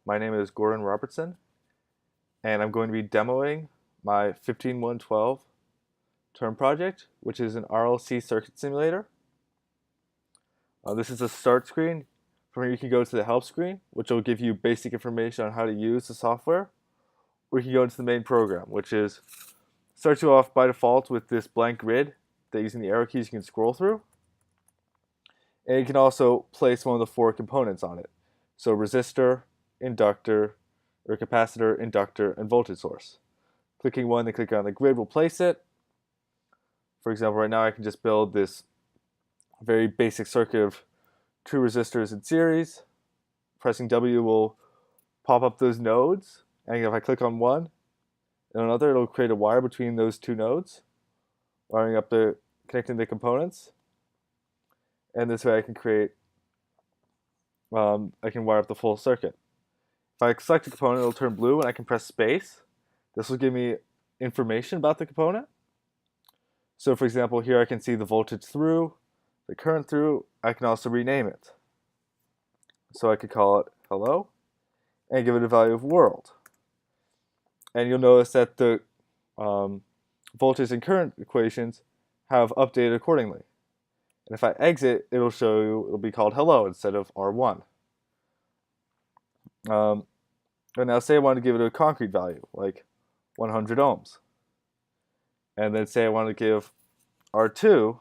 My name is Gordon Robertson, and I'm going to be demoing my 15112 term project, which is an RLC circuit simulator. This is a start screen. From here, you can go to the help screen, which will give you basic information on how to use the software, or you can go into the main program, which is starts you off by default with this blank grid that using the arrow keys you can scroll through. And you can also place one of the four components on it. So resistor, inductor, or capacitor, inductor, and voltage source. Clicking one, then clicking on the grid will place it. For example, right now I can just build this very basic circuit of two resistors in series. Pressing W will pop up those nodes, and if I click on one and another, it'll create a wire between those two nodes, wiring up connecting the components. And this way I can I can wire up the full circuit. If I select a component, it'll turn blue, and I can press space. This will give me information about the component. So for example, here I can see the voltage through, the current through. I can also rename it. So I could call it hello, and give it a value of world. And you'll notice that the voltage and current equations have updated accordingly. And if I exit, it'll show you, it'll be called hello instead of R1. And now say I want to give it a concrete value, like 100 ohms. And then say I want to give R2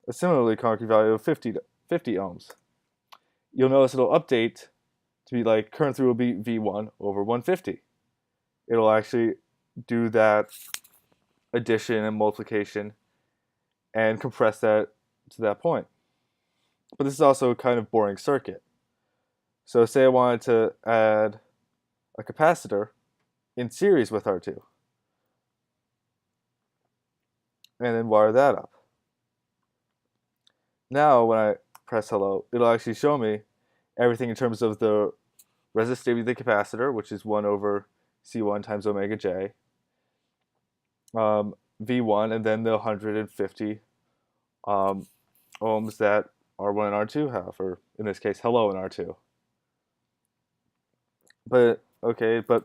a similarly concrete value of 50 ohms. You'll notice it'll update to be like current through will be V1 over 150. It'll actually do that addition and multiplication and compress that to that point. But this is also a kind of boring circuit. So say I wanted to add a capacitor in series with R2, and then wire that up. Now when I press hello, it'll actually show me everything in terms of the resistivity of the capacitor, which is 1 over C1 times omega J, V1, and then the 150 ohms that R1 and R2 have, or in this case, hello and R2. But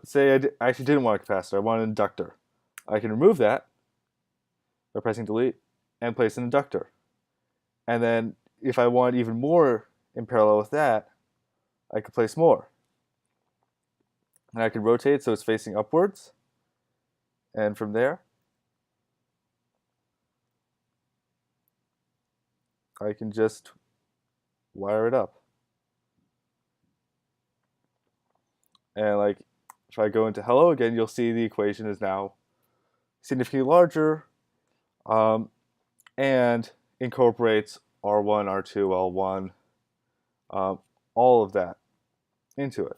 say I actually didn't want a capacitor, I want an inductor. I can remove that by pressing delete and place an inductor. And then if I want even more in parallel with that, I could place more. And I can rotate so it's facing upwards. And from there, I can just wire it up. And like if I go into hello again, you'll see the equation is now significantly larger and incorporates R1, R2, L1, all of that into it.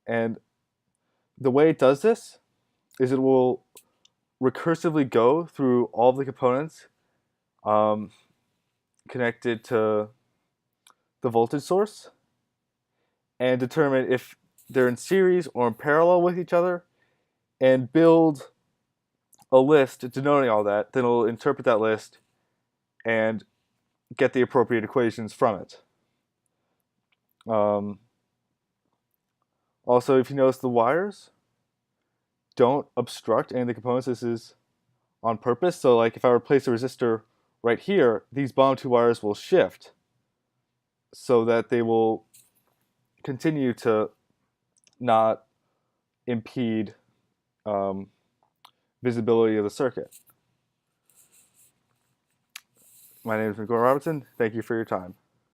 And the way it does this is it will recursively go through all of the components connected to the voltage source and determine if they're in series or in parallel with each other, and build a list denoting all that. Then it'll interpret that list and get the appropriate equations from it. Also, if you notice, the wires don't obstruct any of the components. This is on purpose. So like if I replace a resistor right here, these bottom two wires will shift so that they will continue to not impede visibility of the circuit. My name is Gordon Robertson. Thank you for your time.